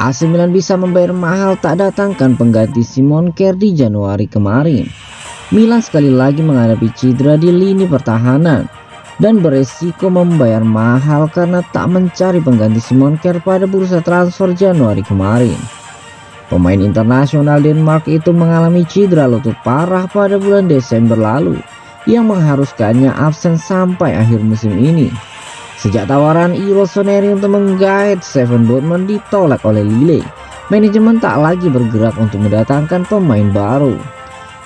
AC Milan bisa membayar mahal tak datangkan pengganti Simon Kjær di Januari kemarin. Milan sekali lagi menghadapi cedera di lini pertahanan dan beresiko membayar mahal karena tak mencari pengganti Simon Kjær pada bursa transfer Januari kemarin. Pemain internasional Denmark itu mengalami cedera lutut parah pada bulan Desember lalu yang mengharuskannya absen sampai akhir musim ini. Sejak tawaran Rossoneri untuk menggait Steven Botman ditolak oleh Lille, manajemen tak lagi bergerak untuk mendatangkan pemain baru.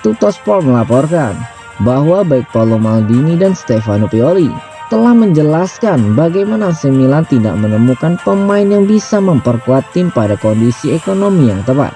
Tuttosport melaporkan bahwa baik Paolo Maldini dan Stefano Pioli telah menjelaskan bagaimana AC Milan tidak menemukan pemain yang bisa memperkuat tim pada kondisi ekonomi yang tepat.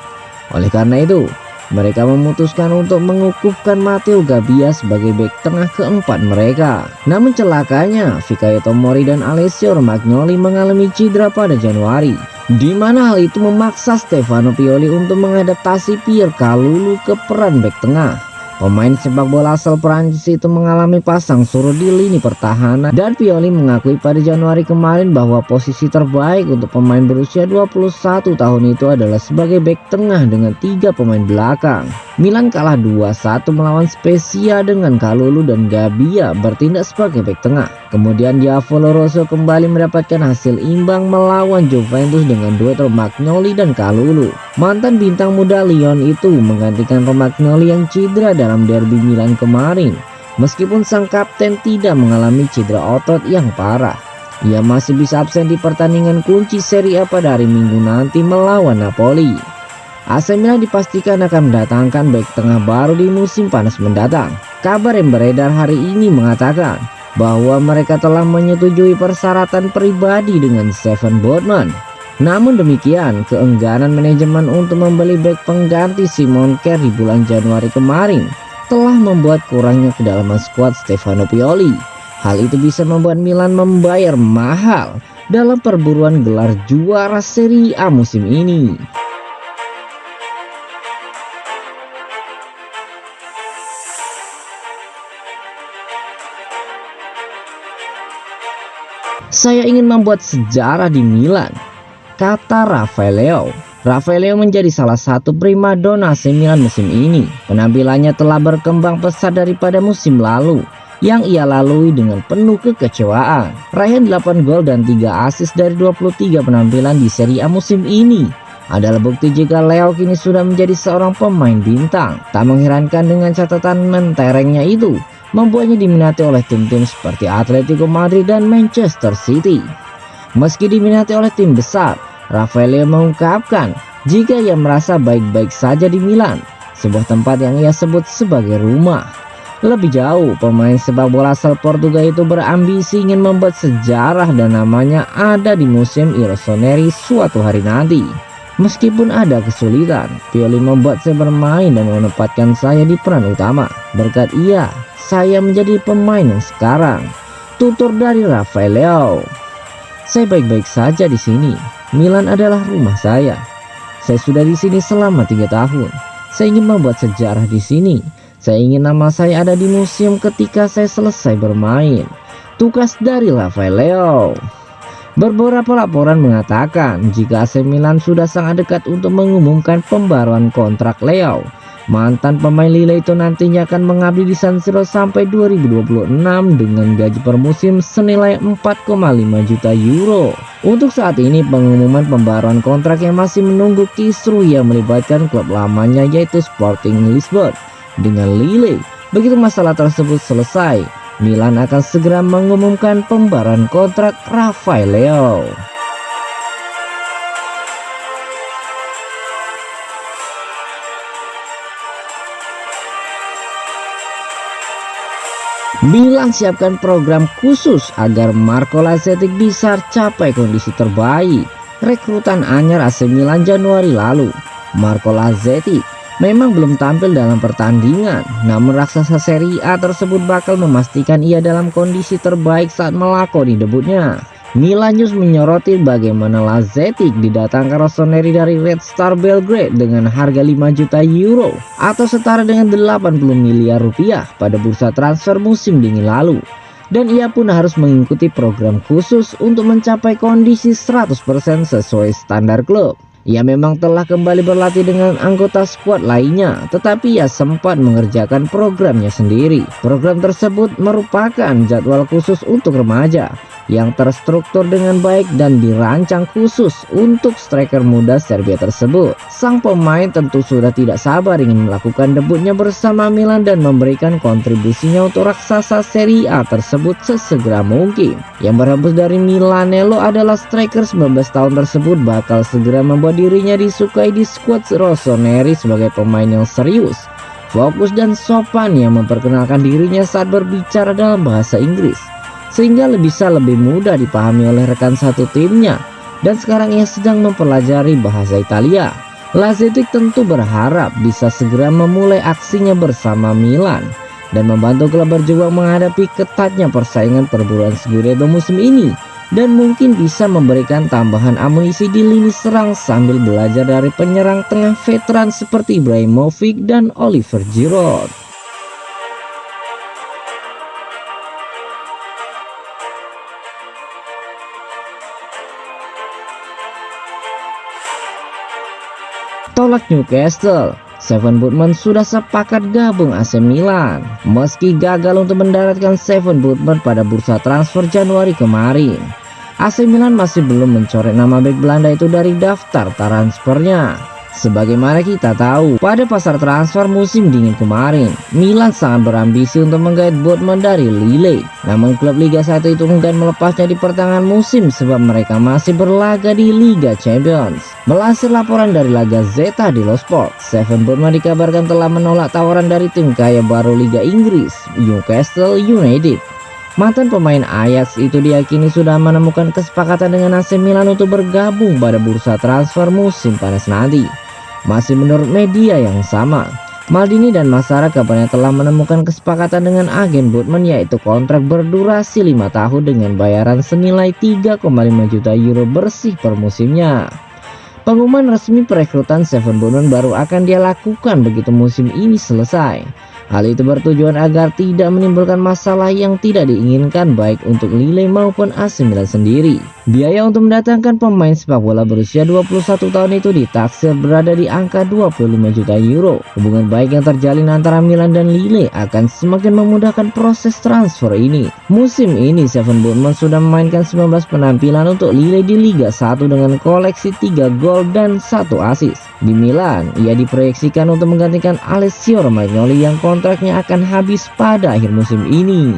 Oleh karena itu, mereka memutuskan untuk mengukuhkan Matteo Gabbia sebagai bek tengah keempat mereka. Namun celakanya, Fikayo Tomori dan Alessio Romagnoli mengalami cedera pada Januari, di mana hal itu memaksa Stefano Pioli untuk mengadaptasi Pierre Kalulu ke peran bek tengah. Pemain sepak bola asal Prancis itu mengalami pasang surut di lini pertahanan dan Pioli mengakui pada Januari kemarin bahwa posisi terbaik untuk pemain berusia 21 tahun itu adalah sebagai bek tengah dengan 3 pemain belakang. Milan kalah 2-1 melawan Spezia dengan Kalulu dan Gabbia bertindak sebagai bek tengah. Kemudian Diavolo Rosso kembali mendapatkan hasil imbang melawan Juventus dengan duet Romagnoli dan Kalulu. Mantan bintang muda Lyon itu menggantikan Romagnoli yang cedera dalam derby Milan kemarin. Meskipun sang kapten tidak mengalami cedera otot yang parah, ia masih bisa absen di pertandingan kunci Serie A pada hari Minggu nanti melawan Napoli. AC Milan dipastikan akan mendatangkan bek tengah baru di musim panas mendatang. Kabar yang beredar hari ini mengatakan bahwa mereka telah menyetujui persyaratan pribadi dengan Steven Botman. Namun demikian, keengganan manajemen untuk membeli bek pengganti Simon Kjær di bulan Januari kemarin telah membuat kurangnya kedalaman skuad Stefano Pioli. Hal itu bisa membuat Milan membayar mahal dalam perburuan gelar juara Serie A musim ini. Saya ingin membuat sejarah di Milan, kata Rafael Leao. Rafael Leao menjadi salah satu primadona AC Milan musim ini. Penampilannya telah berkembang pesat daripada musim lalu yang ia lalui dengan penuh kekecewaan. Raihan 8 gol dan 3 assist dari 23 penampilan di Serie A musim ini adalah bukti jika Leao kini sudah menjadi seorang pemain bintang. Tak mengherankan dengan catatan menterengnya itu membuatnya diminati oleh tim-tim seperti Atletico Madrid dan Manchester City. Meski diminati oleh tim besar, Rafael Leao mengungkapkan jika ia merasa baik-baik saja di Milan, sebuah tempat yang ia sebut sebagai rumah. Lebih jauh, pemain sepak bola asal Portugal itu berambisi ingin membuat sejarah dan namanya ada di museum Rossoneri suatu hari nanti. Meskipun ada kesulitan, Pioli membuat saya bermain dan menempatkan saya di peran utama. Berkat ia, saya menjadi pemain yang sekarang. Tutur dari Rafael Leao. Saya baik-baik saja di sini. Milan adalah rumah saya. Saya sudah di sini selama 3 tahun. Saya ingin membuat sejarah di sini. Saya ingin nama saya ada di museum ketika saya selesai bermain. Tugas dari Rafael Leao. Beberapa laporan mengatakan jika AC Milan sudah sangat dekat untuk mengumumkan pembaruan kontrak Leao. Mantan pemain Lille itu nantinya akan mengabdi di San Siro sampai 2026 dengan gaji per musim senilai 4,5 juta euro. Untuk saat ini pengumuman pembaruan kontrak yang masih menunggu kisruh yang melibatkan klub lamanya yaitu Sporting Lisbon dengan Lille. Begitu masalah tersebut selesai, Milan akan segera mengumumkan pembaruan kontrak Rafael Leao. Milan siapkan program khusus agar Marco Lazetic bisa capai kondisi terbaik. rekrutan anyar AC Milan Januari lalu, Marco Lazetic, memang belum tampil dalam pertandingan, namun raksasa Serie A tersebut bakal memastikan ia dalam kondisi terbaik saat melakoni debutnya. Milan News menyoroti bagaimana Lazetic didatangkan Rossoneri dari Red Star Belgrade dengan harga 5 juta euro atau setara dengan 80 miliar rupiah pada bursa transfer musim dingin lalu. Dan ia pun harus mengikuti program khusus untuk mencapai kondisi 100% sesuai standar klub. Ia memang telah kembali berlatih dengan anggota skuad lainnya, tetapi ia sempat mengerjakan programnya sendiri. Program tersebut merupakan jadwal khusus untuk remaja yang terstruktur dengan baik dan dirancang khusus untuk striker muda Serbia tersebut. Sang pemain tentu sudah tidak sabar ingin melakukan debutnya bersama Milan dan memberikan kontribusinya untuk raksasa Serie A tersebut sesegera mungkin. Yang berhembus dari Milanello adalah striker 19 tahun tersebut bakal segera membuat dirinya disukai di skuad Rossoneri sebagai pemain yang serius, fokus dan sopan yang memperkenalkan dirinya saat berbicara dalam bahasa Inggris, sehingga bisa lebih mudah dipahami oleh rekan satu timnya. Dan sekarang ia sedang mempelajari bahasa Italia. Lazetic tentu berharap bisa segera memulai aksinya bersama Milan dan membantu klub berjuang menghadapi ketatnya persaingan perburuan Scudetto musim ini, dan mungkin bisa memberikan tambahan amunisi di lini serang sambil belajar dari penyerang tengah veteran seperti Ibrahimovic dan Oliver Giroud. Tolak Newcastle, Steven Botman sudah sepakat gabung AC Milan. Meski gagal untuk mendaratkan Steven Botman pada bursa transfer Januari kemarin, AC Milan masih belum mencoret nama bek Belanda itu dari daftar transfernya. Sebagaimana kita tahu, pada pasar transfer musim dingin kemarin, Milan sangat berambisi untuk menggait Botman dari Lille. Namun klub Liga 1 itu enggan melepasnya di pertengahan musim sebab mereka masih berlaga di Liga Champions. Melansir laporan dari La Gazzetta dello Sport, Steven Botman dikabarkan telah menolak tawaran dari tim kaya baru Liga Inggris, Newcastle United. Mantan pemain Ajax itu diyakini sudah menemukan kesepakatan dengan AC Milan untuk bergabung pada bursa transfer musim panas nanti. Masih menurut media yang sama, Maldini dan Massara kabarnya telah menemukan kesepakatan dengan agen Botman, yaitu kontrak berdurasi 5 tahun dengan bayaran senilai 3,5 juta euro bersih per musimnya. Pengumuman resmi perekrutan Steven Botman baru akan dia lakukan begitu musim ini selesai. Hal itu bertujuan agar tidak menimbulkan masalah yang tidak diinginkan baik untuk Lille maupun AC Milan sendiri. Biaya untuk mendatangkan pemain sepak bola berusia 21 tahun itu ditaksir berada di angka 25 juta euro. Hubungan baik yang terjalin antara Milan dan Lille akan semakin memudahkan proses transfer ini. Musim ini Steven Botman sudah memainkan 19 penampilan untuk Lille di Liga 1 dengan koleksi 3 gol dan 1 assist. Di Milan, ia diproyeksikan untuk menggantikan Alessio Romagnoli yang kontraknya akan habis pada akhir musim ini.